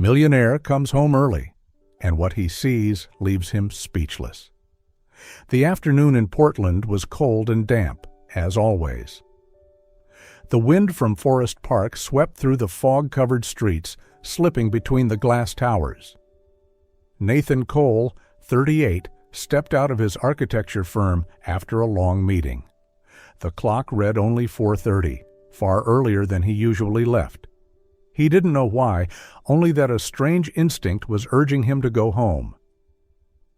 Millionaire comes home early, and what he sees leaves him speechless. The afternoon in Portland was cold and damp, as always. The wind from Forest Park swept through the fog-covered streets, slipping between the glass towers. Nathan Cole, 38, stepped out of his architecture firm after a long meeting. The clock read only 4:30, far earlier than he usually left. He didn't know why, only that a strange instinct was urging him to go home.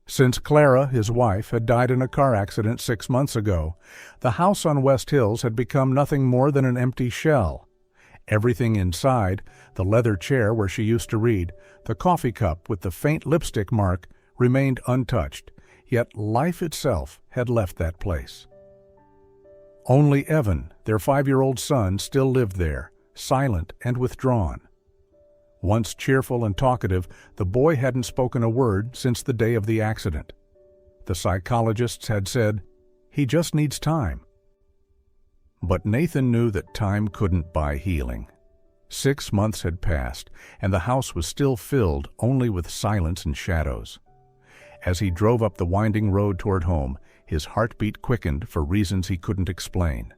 Since Clara, his wife, had died in a car accident 6 months ago, the house on West Hills had become nothing more than an empty shell. Everything inside, the leather chair where she used to read, the coffee cup with the faint lipstick mark, remained untouched, yet life itself had left that place. Only Evan, their 5-year-old son, still lived there, silent and withdrawn. Once cheerful and talkative, the boy hadn't spoken a word since the day of the accident. The psychologists had said, "He just needs time." But Nathan knew that time couldn't buy healing. 6 months had passed, and the house was still filled only with silence and shadows. As he drove up the winding road toward home, his heartbeat quickened for reasons he couldn't explain.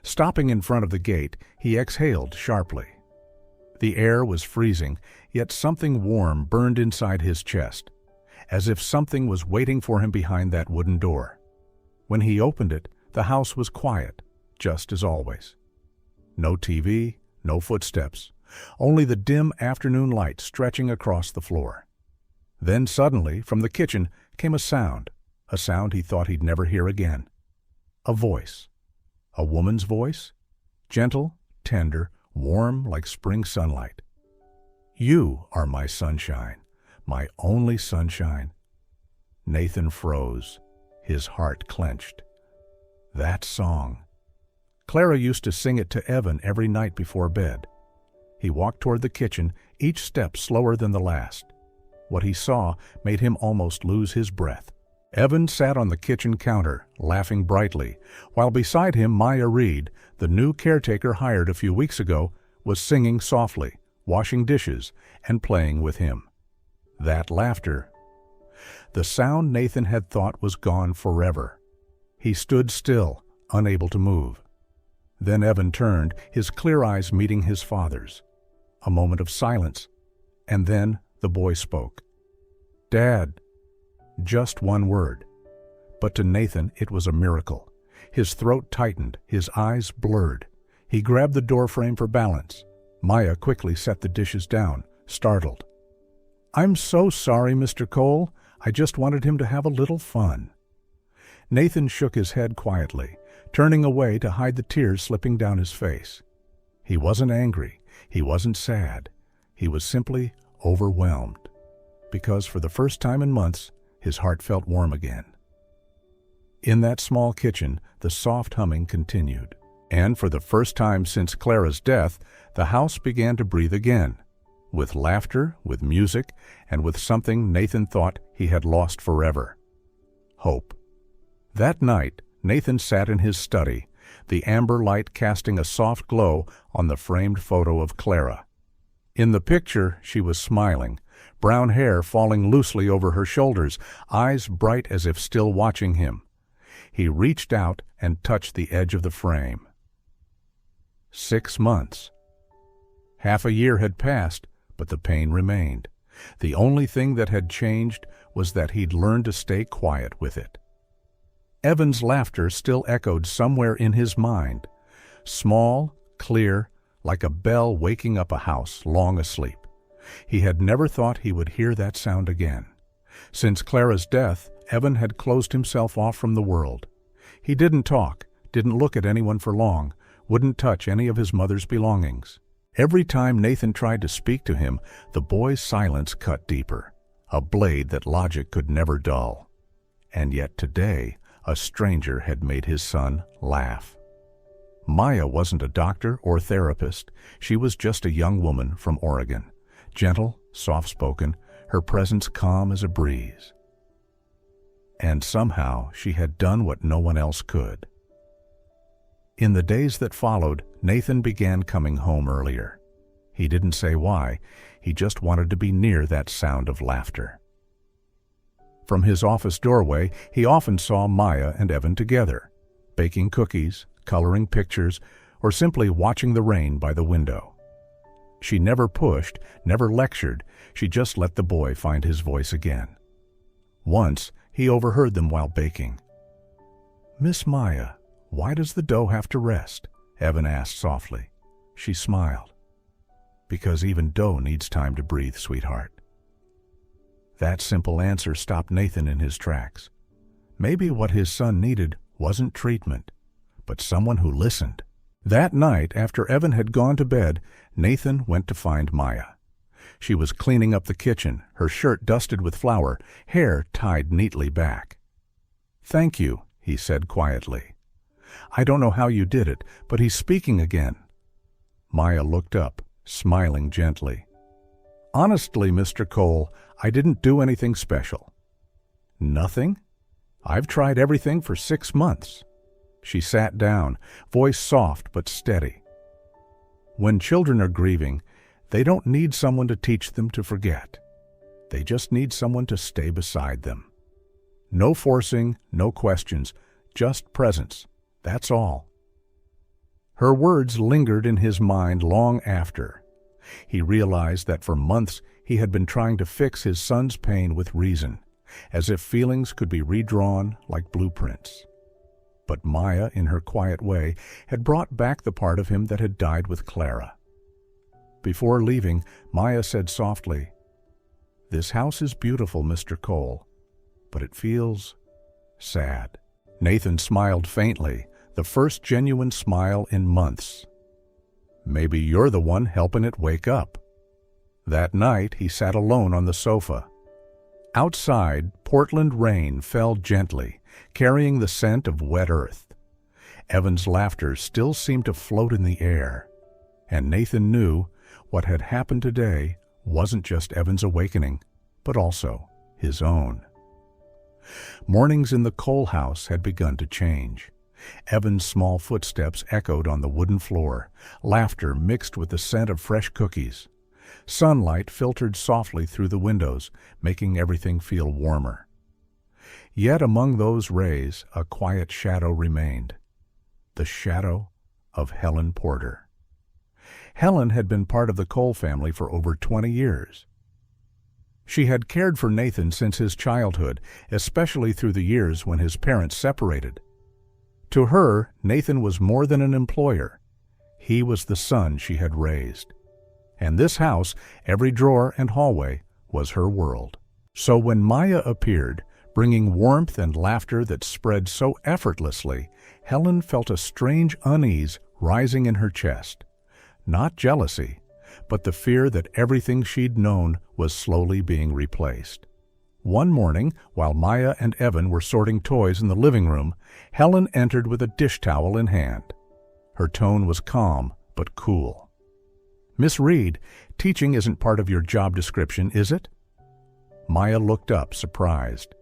Stopping in front of the gate, he exhaled sharply. The air was freezing, yet something warm burned inside his chest, as if something was waiting for him behind that wooden door. When he opened it, the house was quiet, just as always. No TV, no footsteps, only the dim afternoon light stretching across the floor. Then suddenly, from the kitchen, came a sound he thought he'd never hear again. A voice. A woman's voice, gentle, tender, warm like spring sunlight. "You are my sunshine, my only sunshine." Nathan froze, his heart clenched. That song. Clara used to sing it to Evan every night before bed. He walked toward the kitchen, each step slower than the last. What he saw made him almost lose his breath. Evan sat on the kitchen counter, laughing brightly, while beside him Maya Reed, the new caretaker hired a few weeks ago, was singing softly, washing dishes, and playing with him. That laughter. The sound Nathan had thought was gone forever. He stood still, unable to move. Then Evan turned, his clear eyes meeting his father's. A moment of silence, and then the boy spoke. "Dad." Just one word. But to Nathan it was a miracle. His throat tightened, his eyes blurred. He grabbed the doorframe for balance. Maya quickly set the dishes down, startled. "I'm so sorry, Mr. Cole. I just wanted him to have a little fun." Nathan shook his head quietly, turning away to hide the tears slipping down his face. He wasn't angry. He wasn't sad. He was simply overwhelmed. Because for the first time in months, his heart felt warm again. In that small kitchen, the soft humming continued. And for the first time since Clara's death, the house began to breathe again, with laughter, with music, and with something Nathan thought he had lost forever: hope. That night, Nathan sat in his study, the amber light casting a soft glow on the framed photo of Clara. In the picture, she was smiling, brown hair falling loosely over her shoulders, eyes bright as if still watching him. He reached out and touched the edge of the frame. 6 months. Half a year had passed, but the pain remained. The only thing that had changed was that he'd learned to stay quiet with it. Evan's laughter still echoed somewhere in his mind, small, clear, like a bell waking up a house long asleep. He had never thought he would hear that sound again. Since Clara's death, Evan had closed himself off from the world. He didn't talk, didn't look at anyone for long, wouldn't touch any of his mother's belongings. Every time Nathan tried to speak to him, the boy's silence cut deeper, a blade that logic could never dull. And yet today, a stranger had made his son laugh. Maya wasn't a doctor or therapist. She was just a young woman from Oregon. Gentle, soft-spoken, her presence calm as a breeze. And somehow she had done what no one else could. In the days that followed, Nathan began coming home earlier. He didn't say why, he just wanted to be near that sound of laughter. From his office doorway, he often saw Maya and Evan together, baking cookies, coloring pictures, or simply watching the rain by the window. She never pushed, never lectured, she just let the boy find his voice again. Once, he overheard them while baking. "Miss Maya, why does the dough have to rest?" Evan asked softly. She smiled. "Because even dough needs time to breathe, sweetheart." That simple answer stopped Nathan in his tracks. Maybe what his son needed wasn't treatment, but someone who listened. That night, after Evan had gone to bed, Nathan went to find Maya. She was cleaning up the kitchen, her shirt dusted with flour, hair tied neatly back. "Thank you," he said quietly. "I don't know how you did it, but he's speaking again." Maya looked up, smiling gently. "Honestly, Mr. Cole, I didn't do anything special." "Nothing? I've tried everything for 6 months." She sat down, voice soft but steady. When children are grieving, they don't need someone to teach them to forget. They just need someone to stay beside them. No forcing, no questions, just presence. That's all. Her words lingered in his mind long after. He realized that for months he had been trying to fix his son's pain with reason, as if feelings could be redrawn like blueprints. But Maya, in her quiet way, had brought back the part of him that had died with Clara. Before leaving, Maya said softly, "This house is beautiful, Mr. Cole, but it feels sad." Nathan smiled faintly, the first genuine smile in months. "Maybe you're the one helping it wake up." That night, he sat alone on the sofa. Outside, Portland rain fell gently, carrying the scent of wet earth. Evan's laughter still seemed to float in the air, and Nathan knew what had happened today wasn't just Evan's awakening, but also his own. Mornings in the Cole house had begun to change. Evan's small footsteps echoed on the wooden floor, laughter mixed with the scent of fresh cookies. Sunlight filtered softly through the windows, making everything feel warmer. Yet among those rays, a quiet shadow remained. The shadow of Helen Porter. Helen had been part of the Cole family for over 20 years. She had cared for Nathan since his childhood, especially through the years when his parents separated. To her, Nathan was more than an employer. He was the son she had raised. And this house, every drawer and hallway, was her world. So when Maya appeared, bringing warmth and laughter that spread so effortlessly, Helen felt a strange unease rising in her chest. Not jealousy, but the fear that everything she'd known was slowly being replaced. One morning, while Maya and Evan were sorting toys in the living room, Helen entered with a dish towel in hand. Her tone was calm but cool. "Miss Reed, teaching isn't part of your job description, is it?" Maya looked up, surprised.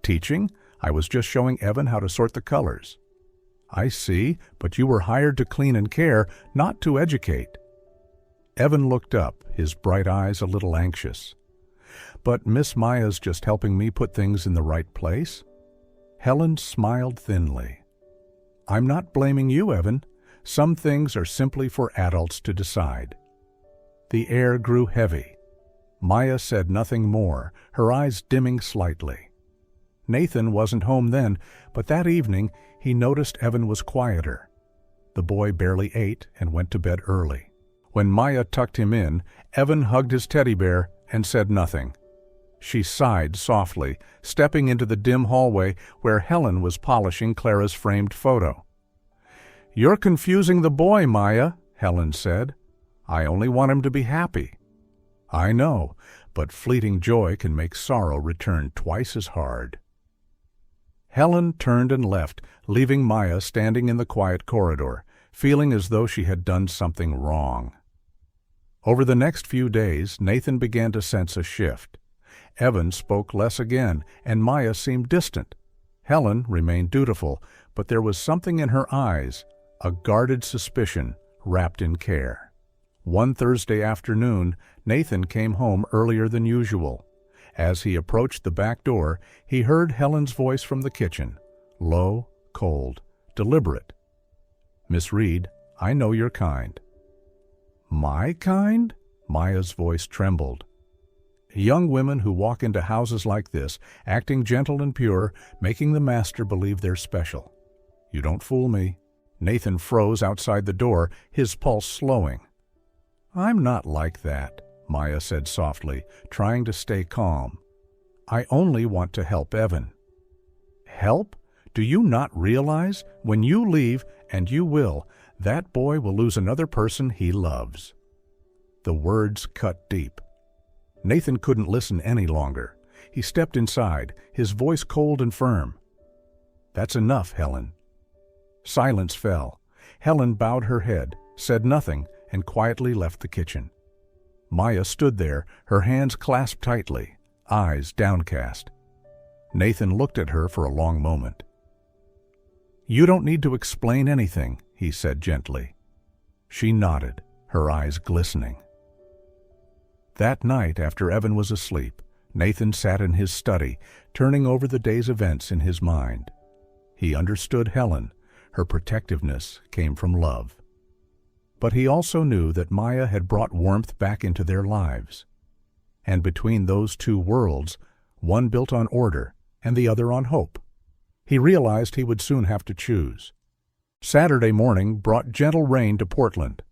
"Teaching? I was just showing Evan how to sort the colors." "I see, but you were hired to clean and care, not to educate." Evan looked up, his bright eyes a little anxious. "But Miss Maya's just helping me put things in the right place?" Helen smiled thinly. "I'm not blaming you, Evan. Some things are simply for adults to decide." The air grew heavy. Maya said nothing more, her eyes dimming slightly. Nathan wasn't home then, but that evening he noticed Evan was quieter. The boy barely ate and went to bed early. When Maya tucked him in, Evan hugged his teddy bear and said nothing. She sighed softly, stepping into the dim hallway where Helen was polishing Clara's framed photo. "You're confusing the boy, Maya," Helen said. "I only want him to be happy." "I know, but fleeting joy can make sorrow return twice as hard." Helen turned and left, leaving Maya standing in the quiet corridor, feeling as though she had done something wrong. Over the next few days, Nathan began to sense a shift. Evan spoke less again, and Maya seemed distant. Helen remained dutiful, but there was something in her eyes, a guarded suspicion wrapped in care. One Thursday afternoon, Nathan came home earlier than usual. As he approached the back door, he heard Helen's voice from the kitchen, low, cold, deliberate. "Miss Reed, I know you're kind." "My kind?" Maya's voice trembled. Young women who walk into houses like this, acting gentle and pure, making the master believe they're special. "You don't fool me." Nathan froze outside the door, his pulse slowing. "I'm not like that," Maya said softly, trying to stay calm. "I only want to help Evan." "Help? Do you not realize, when you leave, and you will, that boy will lose another person he loves?" The words cut deep. Nathan couldn't listen any longer. He stepped inside, his voice cold and firm. "That's enough, Helen." Silence fell. Helen bowed her head, said nothing, and quietly left the kitchen. Maya stood there, her hands clasped tightly, eyes downcast. Nathan looked at her for a long moment. "You don't need to explain anything," he said gently. She nodded, her eyes glistening. That night, after Evan was asleep, Nathan sat in his study, turning over the day's events in his mind. He understood Helen. Her protectiveness came from love. But he also knew that Maya had brought warmth back into their lives. And between those two worlds, one built on order and the other on hope, he realized he would soon have to choose. Saturday morning brought gentle rain to Portland.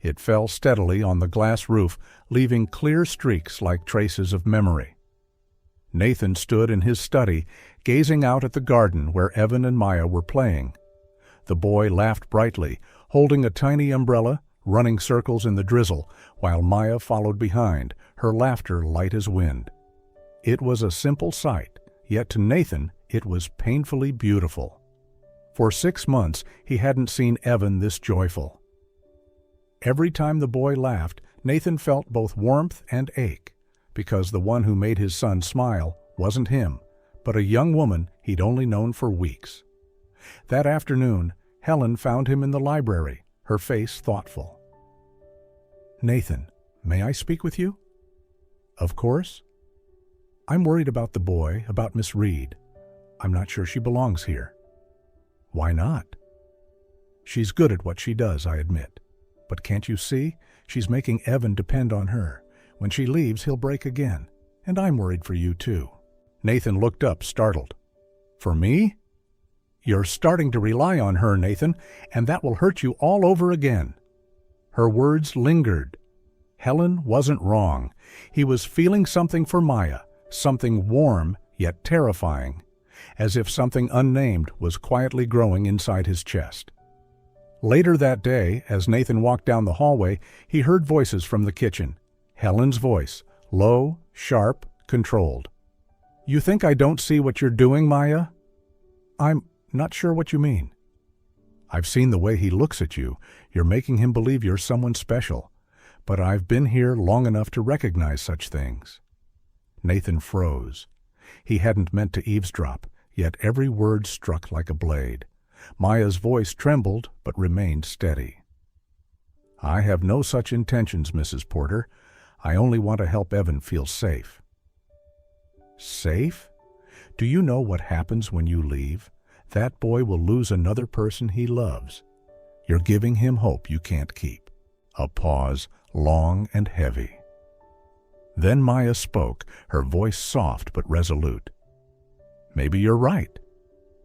It fell steadily on the glass roof, leaving clear streaks like traces of memory. Nathan stood in his study, gazing out at the garden where Evan and Maya were playing. The boy laughed brightly, holding a tiny umbrella, running circles in the drizzle, while Maya followed behind, her laughter light as wind. It was a simple sight, yet to Nathan it was painfully beautiful. For 6 months he hadn't seen Evan this joyful. Every time the boy laughed, Nathan felt both warmth and ache, because the one who made his son smile wasn't him, but a young woman he'd only known for weeks. That afternoon, Helen found him in the library, her face thoughtful. "Nathan, may I speak with you?" "Of course." "I'm worried about the boy, about Miss Reed. I'm not sure she belongs here." "Why not?" "She's good at what she does, I admit. But can't you see? She's making Evan depend on her. When she leaves, he'll break again. And I'm worried for you, too." Nathan looked up, startled. "For me?" "You're starting to rely on her, Nathan, and that will hurt you all over again." Her words lingered. Helen wasn't wrong. He was feeling something for Maya, something warm yet terrifying, as if something unnamed was quietly growing inside his chest. Later that day, as Nathan walked down the hallway, he heard voices from the kitchen. Helen's voice, low, sharp, controlled. "You think I don't see what you're doing, Maya?" "I'm not sure what you mean." "I've seen the way he looks at you. You're making him believe you're someone special. But I've been here long enough to recognize such things." Nathan froze. He hadn't meant to eavesdrop, yet every word struck like a blade. Maya's voice trembled, but remained steady. "I have no such intentions, Mrs. Porter. I only want to help Evan feel safe." "Safe? Do you know what happens when you leave? That boy will lose another person he loves. You're giving him hope you can't keep." A pause, long and heavy. Then Maya spoke, her voice soft but resolute. "Maybe you're right.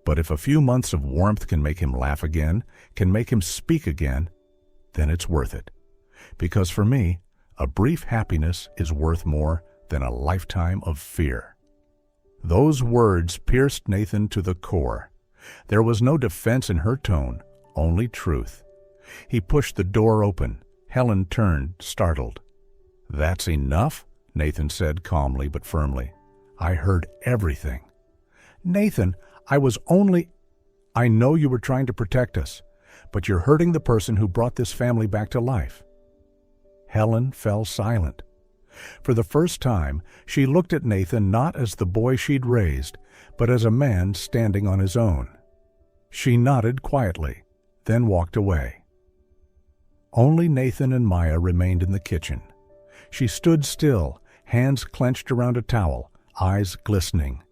But if a few months of warmth can make him laugh again, can make him speak again, then it's worth it. Because for me, a brief happiness is worth more than a lifetime of fear." Those words pierced Nathan to the core. There was no defense in her tone, only truth. He pushed the door open. Helen turned, startled. "That's enough?" Nathan said calmly but firmly. "I heard everything." "Nathan, I know you were trying to protect us, but you're hurting the person who brought this family back to life." Helen fell silent. For the first time, she looked at Nathan not as the boy she'd raised, but as a man standing on his own. She nodded quietly, then walked away. Only Nathan and Maya remained in the kitchen. She stood still, hands clenched around a towel, eyes glistening.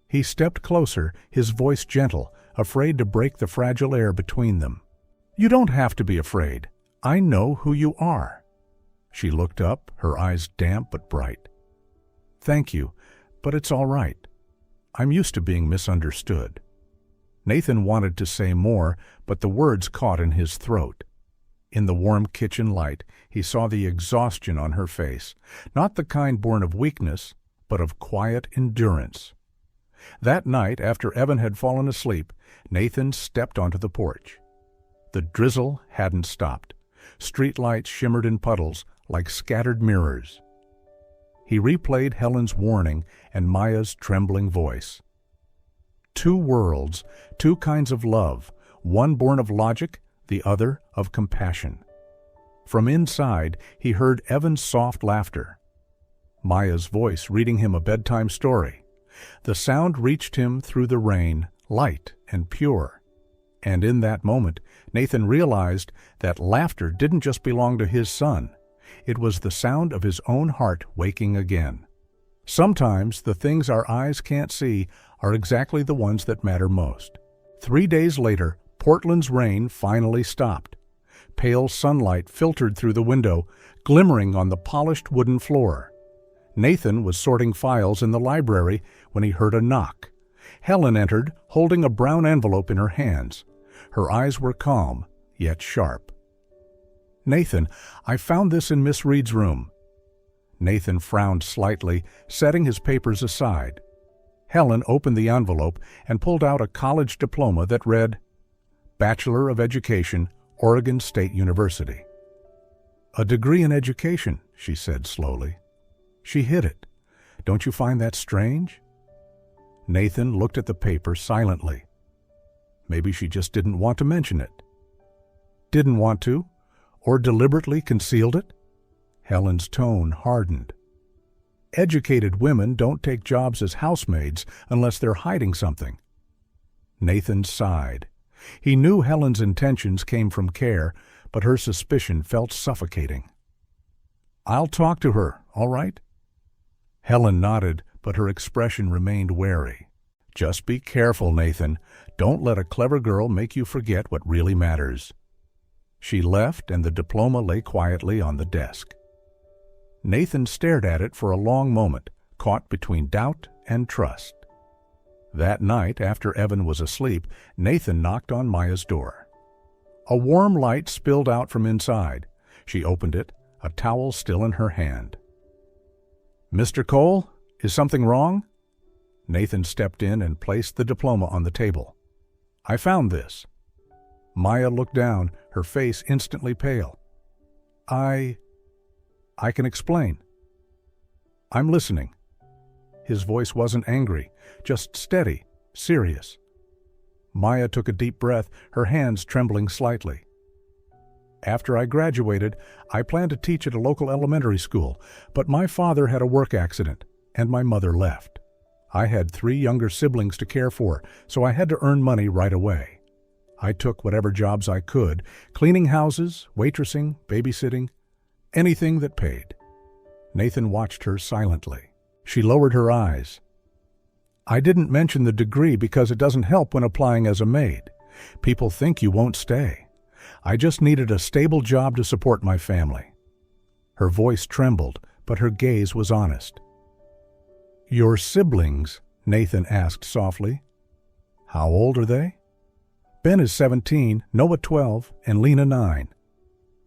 He stepped closer, his voice gentle, afraid to break the fragile air between them. "You don't have to be afraid. I know who you are." She looked up, her eyes damp but bright. "Thank you, but it's all right. I'm used to being misunderstood." Nathan wanted to say more, but the words caught in his throat. In the warm kitchen light, he saw the exhaustion on her face, not the kind born of weakness, but of quiet endurance. That night, after Evan had fallen asleep, Nathan stepped onto the porch. The drizzle hadn't stopped. Street lights shimmered in puddles like scattered mirrors. He replayed Helen's warning and Maya's trembling voice. Two worlds, two kinds of love, one born of logic, the other of compassion. From inside, he heard Evan's soft laughter. Maya's voice reading him a bedtime story. The sound reached him through the rain, light and pure. And in that moment, Nathan realized that laughter didn't just belong to his son. It was the sound of his own heart waking again. Sometimes the things our eyes can't see are exactly the ones that matter most. 3 days later, Portland's rain finally stopped. Pale sunlight filtered through the window, glimmering on the polished wooden floor. Nathan was sorting files in the library when he heard a knock. Helen entered, holding a brown envelope in her hands. Her eyes were calm, yet sharp. "Nathan, I found this in Miss Reed's room." Nathan frowned slightly, setting his papers aside. Helen opened the envelope and pulled out a college diploma that read, Bachelor of Education, Oregon State University. "A degree in education," she said slowly. She hid it. "Don't you find that strange?" Nathan looked at the paper silently. Maybe she just didn't want to mention it. Didn't want to? Or deliberately concealed it? Helen's tone hardened. "Educated women don't take jobs as housemaids unless they're hiding something." Nathan sighed. He knew Helen's intentions came from care, but her suspicion felt suffocating. "I'll talk to her, all right?" Helen nodded, but her expression remained wary. "Just be careful, Nathan. Don't let a clever girl make you forget what really matters." She left, and the diploma lay quietly on the desk. Nathan stared at it for a long moment, caught between doubt and trust. That night, after Evan was asleep, Nathan knocked on Maya's door. A warm light spilled out from inside. She opened it, a towel still in her hand. "Mr. Cole, is something wrong?" Nathan stepped in and placed the diploma on the table. "I found this." Maya looked down, her face instantly pale. I can explain." "I'm listening." His voice wasn't angry, just steady, serious. Maya took a deep breath, her hands trembling slightly. "After I graduated, I planned to teach at a local elementary school, but my father had a work accident, and my mother left. I had 3 younger siblings to care for, so I had to earn money right away. I took whatever jobs I could, cleaning houses, waitressing, babysitting, anything that paid." Nathan watched her silently. She lowered her eyes. "I didn't mention the degree because it doesn't help when applying as a maid. People think you won't stay. I just needed a stable job to support my family." Her voice trembled, but her gaze was honest. "Your siblings?" Nathan asked softly. "How old are they?" "Ben is 17, Noah 12, and Lena 9.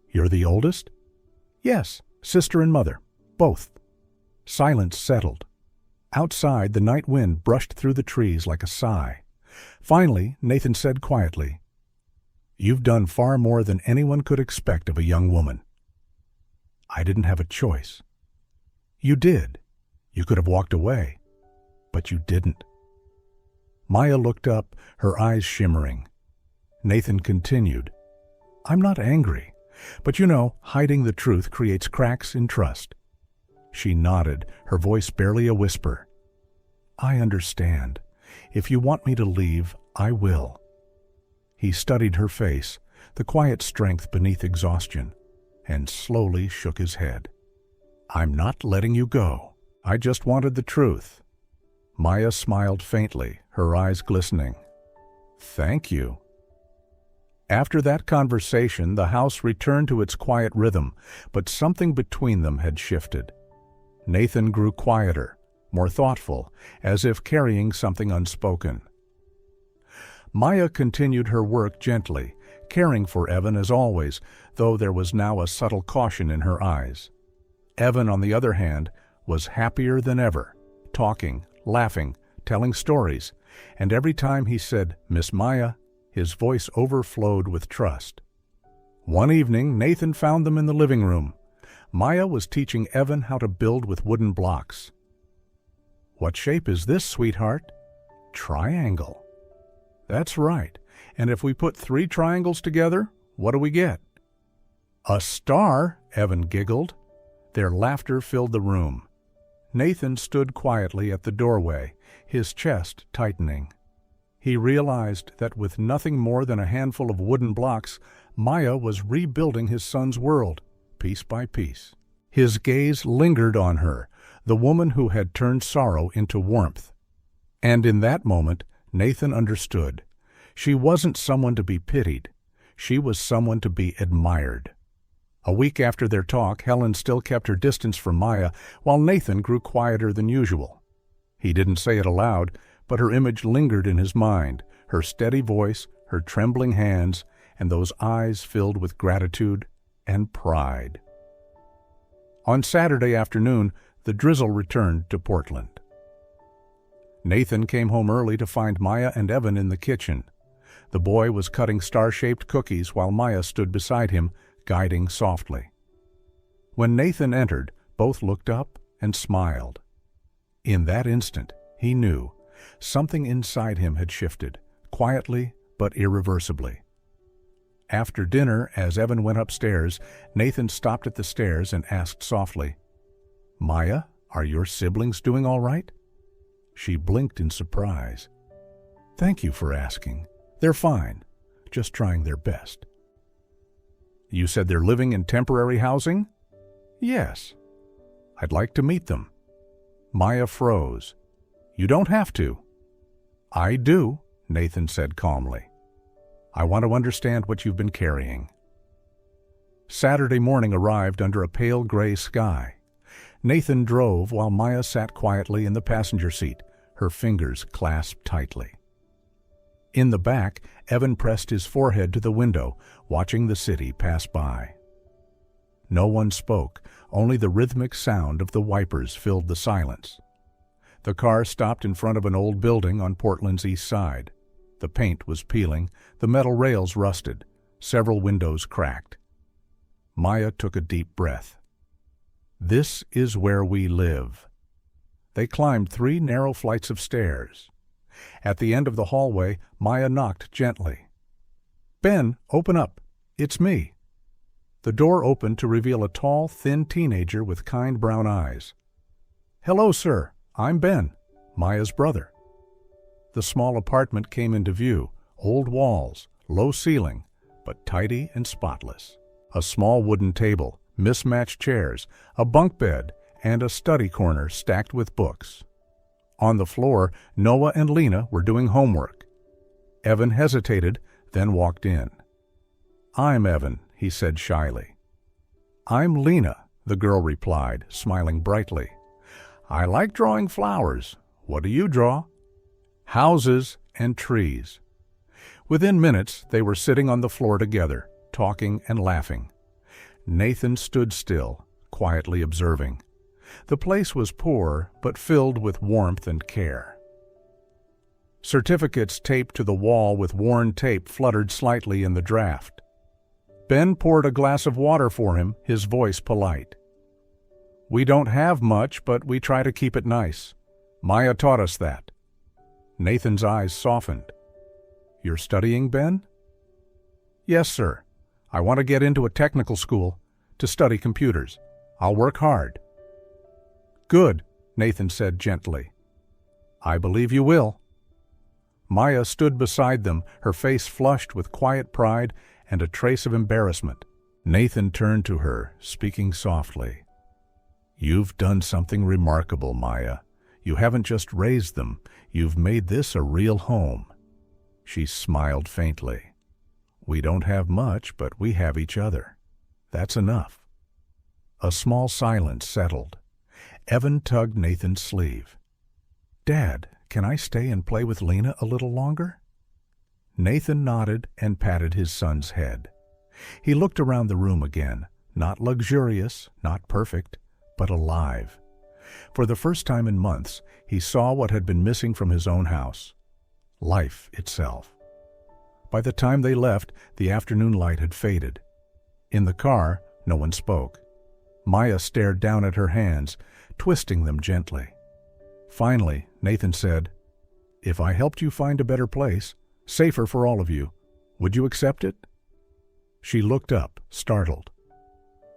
"You're the oldest?" "Yes, sister and mother, both." Silence settled. Outside, the night wind brushed through the trees like a sigh. Finally, Nathan said quietly, "You've done far more than anyone could expect of a young woman." "I didn't have a choice." "You did. You could have walked away, but you didn't." Maya looked up, her eyes shimmering. Nathan continued, "I'm not angry, but you know, hiding the truth creates cracks in trust." She nodded, her voice barely a whisper. "I understand. If you want me to leave, I will." He studied her face. the quiet strength beneath exhaustion, and slowly shook his head. "I'm not letting you go. I just wanted the truth." Maya smiled faintly, her eyes glistening. "Thank you." After that conversation, the house returned to its quiet rhythm, but something between them had shifted. Nathan grew quieter, more thoughtful, as if carrying something unspoken. Maya continued her work gently, caring for Evan as always, though there was now a subtle caution in her eyes. Evan, on the other hand, was happier than ever, talking, laughing, telling stories, and every time he said, "Miss Maya," his voice overflowed with trust. One evening, Nathan found them in the living room. Maya was teaching Evan how to build with wooden blocks. "What shape is this, sweetheart?" "Triangle." "That's right. And if we put 3 triangles together, what do we get?" "A star," Evan giggled. Their laughter filled the room. Nathan stood quietly at the doorway, his chest tightening. He realized that with nothing more than a handful of wooden blocks, Maya was rebuilding his son's world, piece by piece. His gaze lingered on her, the woman who had turned sorrow into warmth. And in that moment, Nathan understood. She wasn't someone to be pitied. She was someone to be admired. A week after their talk, Helen still kept her distance from Maya, while Nathan grew quieter than usual. He didn't say it aloud, but her image lingered in his mind, her steady voice, her trembling hands, and those eyes filled with gratitude and pride. On Saturday afternoon, the drizzle returned to Portland. Nathan came home early to find Maya and Evan in the kitchen. The boy was cutting star-shaped cookies while Maya stood beside him, guiding softly. When Nathan entered, both looked up and smiled. In that instant, he knew something inside him had shifted, quietly but irreversibly. After dinner, as Evan went upstairs, Nathan stopped at the stairs and asked softly, "Maya, are your siblings doing all right?" She blinked in surprise. "Thank you for asking. They're fine, just trying their best." "You said they're living in temporary housing?" "Yes." "I'd like to meet them." Maya froze. "You don't have to." "I do," Nathan said calmly. "I want to understand what you've been carrying." Saturday morning arrived under a pale gray sky. Nathan drove while Maya sat quietly in the passenger seat, her fingers clasped tightly. In the back, Evan pressed his forehead to the window, watching the city pass by. No one spoke, only the rhythmic sound of the wipers filled the silence. The car stopped in front of an old building on Portland's east side. The paint was peeling, the metal rails rusted, several windows cracked. Maya took a deep breath. "This is where we live." They climbed 3 narrow flights of stairs. At the end of the hallway, Maya knocked gently. "Ben, open up. It's me." The door opened to reveal a tall, thin teenager with kind brown eyes. "Hello, sir. I'm Ben, Maya's brother." The small apartment came into view, old walls, low ceiling, but tidy and spotless. A small wooden table, mismatched chairs, a bunk bed, and a study corner stacked with books. On the floor, Noah and Lena were doing homework. Evan hesitated, then walked in. "I'm Evan," he said shyly. "I'm Lena," the girl replied, smiling brightly. "I like drawing flowers. What do you draw?" "Houses and trees." Within minutes, they were sitting on the floor together, talking and laughing. Nathan stood still, quietly observing. The place was poor, but filled with warmth and care. Certificates taped to the wall with worn tape fluttered slightly in the draft. Ben poured a glass of water for him, his voice polite. "We don't have much, but we try to keep it nice. Maya taught us that." Nathan's eyes softened. "You're studying, Ben?" "Yes, sir. I want to get into a technical school to study computers. I'll work hard." "Good," Nathan said gently. "I believe you will." Maya stood beside them, her face flushed with quiet pride and a trace of embarrassment. Nathan turned to her, speaking softly. "You've done something remarkable, Maya. You haven't just raised them, you've made this a real home." She smiled faintly. "We don't have much, but we have each other. That's enough." A small silence settled. Evan tugged Nathan's sleeve. "Dad, can I stay and play with Lena a little longer?" Nathan nodded and patted his son's head. He looked around the room again, not luxurious, not perfect, but alive. For the first time in months, he saw what had been missing from his own house: life itself. By the time they left, the afternoon light had faded. In the car, no one spoke. Maya stared down at her hands, twisting them gently. Finally, Nathan said, "If I helped you find a better place, safer for all of you, would you accept it?" She looked up, startled.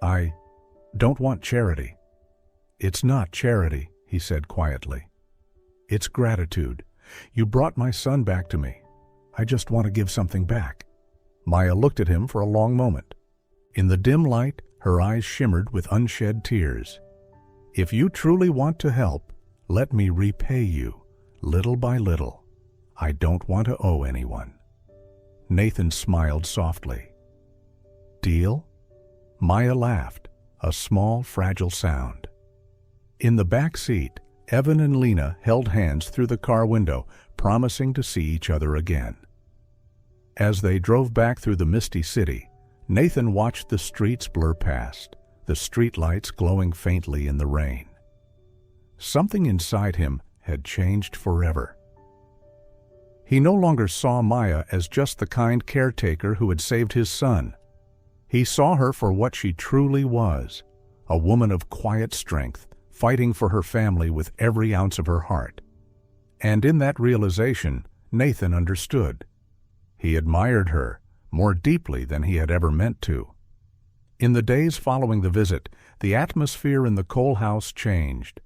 "I don't want charity." "It's not charity," he said quietly. "It's gratitude. You brought my son back to me. I just want to give something back." Maya looked at him for a long moment. In the dim light, her eyes shimmered with unshed tears. "If you truly want to help, let me repay you, little by little. I don't want to owe anyone." Nathan smiled softly. "Deal?" Maya laughed, a small, fragile sound. In the back seat, Evan and Lena held hands through the car window, promising to see each other again. As they drove back through the misty city, Nathan watched the streets blur past, the streetlights glowing faintly in the rain. Something inside him had changed forever. He no longer saw Maya as just the kind caretaker who had saved his son. He saw her for what she truly was, a woman of quiet strength, fighting for her family with every ounce of her heart. And in that realization, Nathan understood. He admired her more deeply than he had ever meant to. In the days following the visit, the atmosphere in the Cole house changed.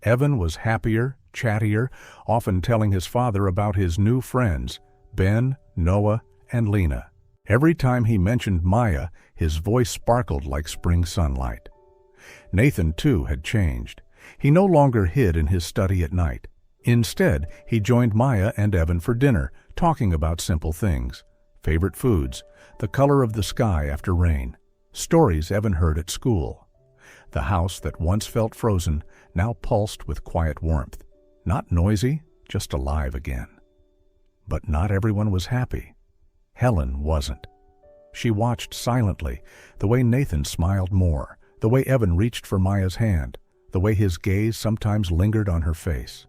Evan was happier, chattier, often telling his father about his new friends, Ben, Noah, and Lena. Every time he mentioned Maya, his voice sparkled like spring sunlight. Nathan, too, had changed. He no longer hid in his study at night. Instead, he joined Maya and Evan for dinner, talking about simple things: favorite foods, the color of the sky after rain, stories Evan heard at school. The house that once felt frozen now pulsed with quiet warmth. Not noisy, just alive again. But not everyone was happy. Helen wasn't. She watched silently, the way Nathan smiled more, the way Evan reached for Maya's hand, the way his gaze sometimes lingered on her face.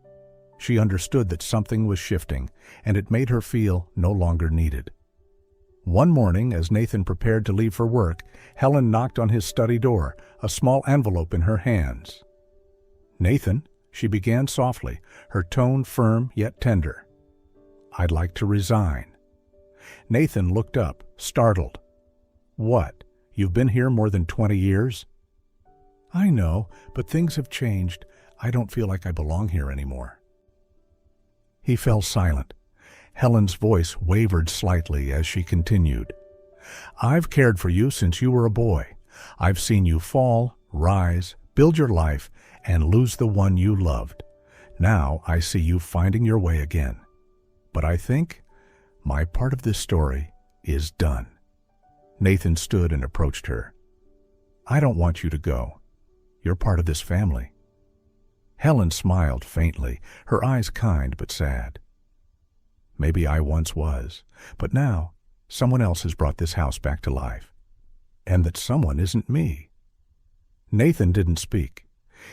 She understood that something was shifting, and it made her feel no longer needed. One morning, as Nathan prepared to leave for work, Helen knocked on his study door, a small envelope in her hands. "Nathan," she began softly, her tone firm yet tender. "I'd like to resign." Nathan looked up, startled. "What? You've been here more than 20 years?" "I know, but things have changed. I don't feel like I belong here anymore." He fell silent. Helen's voice wavered slightly as she continued. "I've cared for you since you were a boy. I've seen you fall, rise, build your life, and lose the one you loved. Now I see you finding your way again. But I think my part of this story is done." Nathan stood and approached her. "I don't want you to go. You're part of this family." Helen smiled faintly, her eyes kind but sad. "Maybe I once was, but now someone else has brought this house back to life. And that someone isn't me." Nathan didn't speak.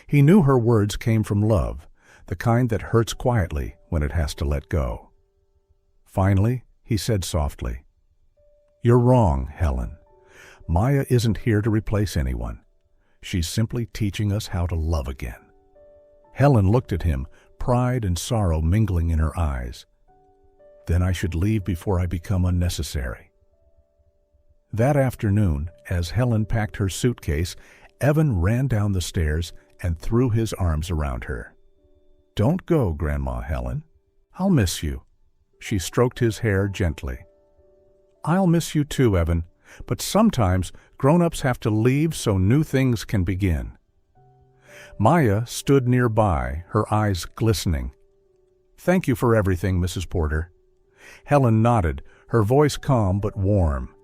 He knew her words came from love, the kind that hurts quietly when it has to let go. Finally, he said softly, "You're wrong, Helen. Maya isn't here to replace anyone. She's simply teaching us how to love again." Helen looked at him, pride and sorrow mingling in her eyes. "Then I should leave before I become unnecessary." That afternoon, as Helen packed her suitcase, Evan ran down the stairs and threw his arms around her. "Don't go, Grandma Helen. I'll miss you." She stroked his hair gently. I'll miss you too, Evan, but sometimes grown-ups have to leave so new things can begin. Maya stood nearby, her eyes glistening. Thank you for everything, Mrs. Porter. Helen nodded, her voice calm but warm.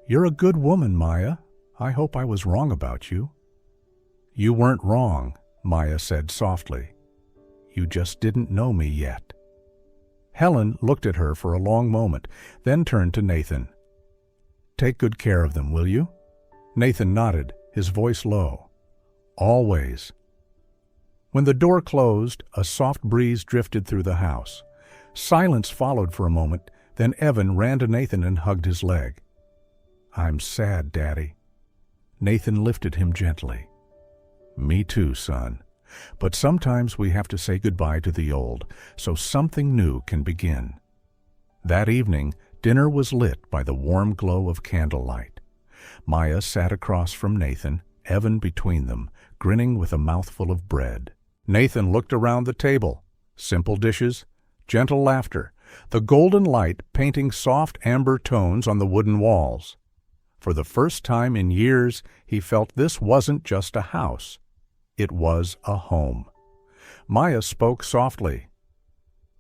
You're a good woman, Maya. I hope I was wrong about you. You weren't wrong, Maya said softly. You just didn't know me yet. Helen looked at her for a long moment, then turned to Nathan. Take good care of them, will you? Nathan nodded, his voice low. Always. When the door closed, a soft breeze drifted through the house. Silence followed for a moment, then Evan ran to Nathan and hugged his leg. I'm sad, Daddy. Nathan lifted him gently. Me too, son. But sometimes we have to say goodbye to the old, so something new can begin. That evening, dinner was lit by the warm glow of candlelight. Maya sat across from Nathan, Evan between them, grinning with a mouthful of bread. Nathan looked around the table. Simple dishes, gentle laughter, the golden light painting soft amber tones on the wooden walls. For the first time in years, he felt this wasn't just a house. It was a home. Maya spoke softly.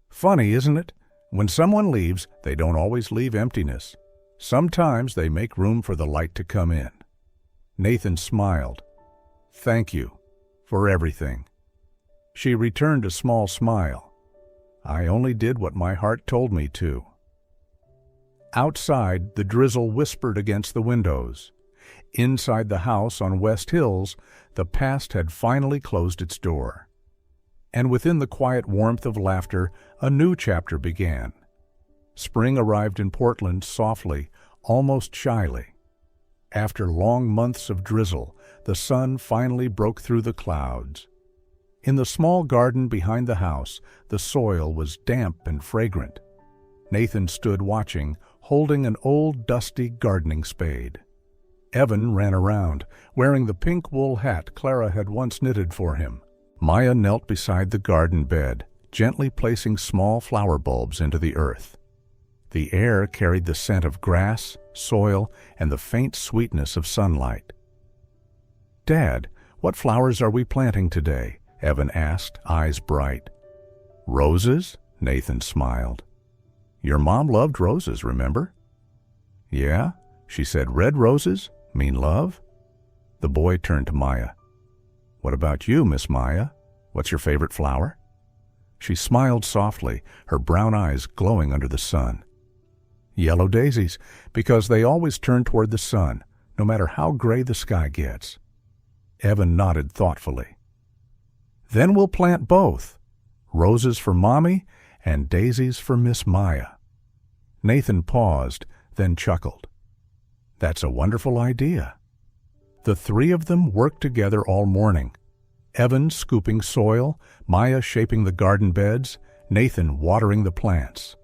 Funny, isn't it? When someone leaves, they don't always leave emptiness. Sometimes they make room for the light to come in. Nathan smiled. Thank you for everything. She returned a small smile. I only did what my heart told me to. Outside, the drizzle whispered against the windows. Inside the house on West Hills, the past had finally closed its door. And within the quiet warmth of laughter, a new chapter began. Spring arrived in Portland softly, almost shyly. After long months of drizzle, the sun finally broke through the clouds. In the small garden behind the house, the soil was damp and fragrant. Nathan stood watching, holding an old, dusty gardening spade. Evan ran around, wearing the pink wool hat Clara had once knitted for him. Maya knelt beside the garden bed, gently placing small flower bulbs into the earth. The air carried the scent of grass, soil, and the faint sweetness of sunlight. Dad, what flowers are we planting today? Evan asked, eyes bright. Roses? Nathan smiled. Your mom loved roses, remember? Yeah, she said. Red roses mean love? The boy turned to Maya. What about you, Miss Maya? What's your favorite flower? She smiled softly, her brown eyes glowing under the sun. Yellow daisies, because they always turn toward the sun, no matter how gray the sky gets. Evan nodded thoughtfully. Then we'll plant both, roses for Mommy and daisies for Miss Maya. Nathan paused, then chuckled. That's a wonderful idea. The three of them worked together all morning. Evan scooping soil, Maya shaping the garden beds, Nathan watering the plants.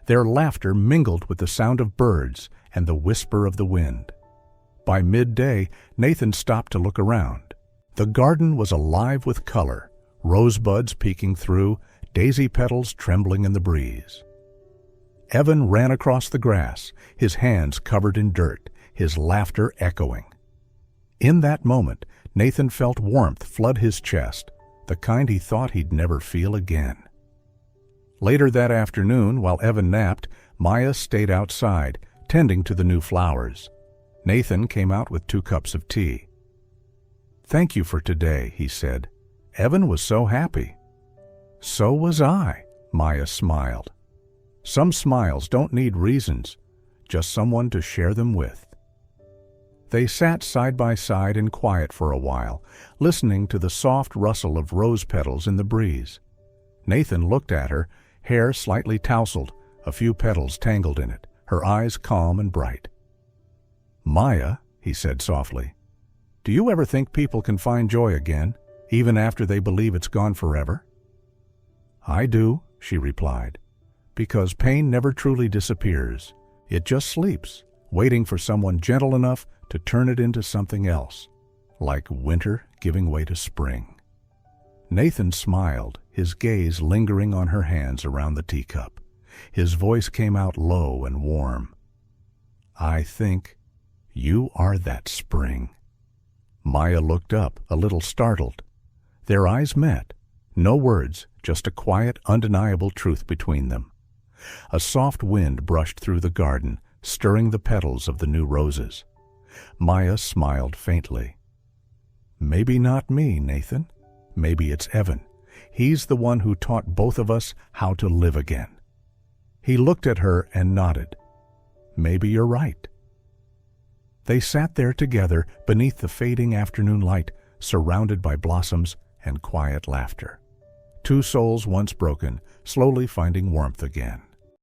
Their laughter mingled with the sound of birds and the whisper of the wind. By midday, Nathan stopped to look around. The garden was alive with color, rosebuds peeking through, daisy petals trembling in the breeze. Evan ran across the grass, his hands covered in dirt, his laughter echoing. In that moment, Nathan felt warmth flood his chest, the kind he thought he'd never feel again. Later that afternoon, while Evan napped, Maya stayed outside, tending to the new flowers. Nathan came out with 2 cups of tea. Thank you for today, he said. Evan was so happy. So was I, Maya smiled. Some smiles don't need reasons, just someone to share them with. They sat side by side in quiet for a while, listening to the soft rustle of rose petals in the breeze. Nathan looked at her, hair slightly tousled, a few petals tangled in it, her eyes calm and bright. Maya, he said softly, do you ever think people can find joy again, even after they believe it's gone forever? I do, she replied, because pain never truly disappears. It just sleeps, waiting for someone gentle enough to turn it into something else, like winter giving way to spring. Nathan smiled, his gaze lingering on her hands around the teacup. His voice came out low and warm. I think you are that spring." Maya looked up, a little startled. Their eyes met. No words, just a quiet, undeniable truth between them. A soft wind brushed through the garden, stirring the petals of the new roses. Maya smiled faintly. "Maybe not me, Nathan. Maybe it's Evan. He's the one who taught both of us how to live again." He looked at her and nodded. "Maybe you're right." They sat there together beneath the fading afternoon light, surrounded by blossoms and quiet laughter. Two souls once broken, slowly finding warmth again.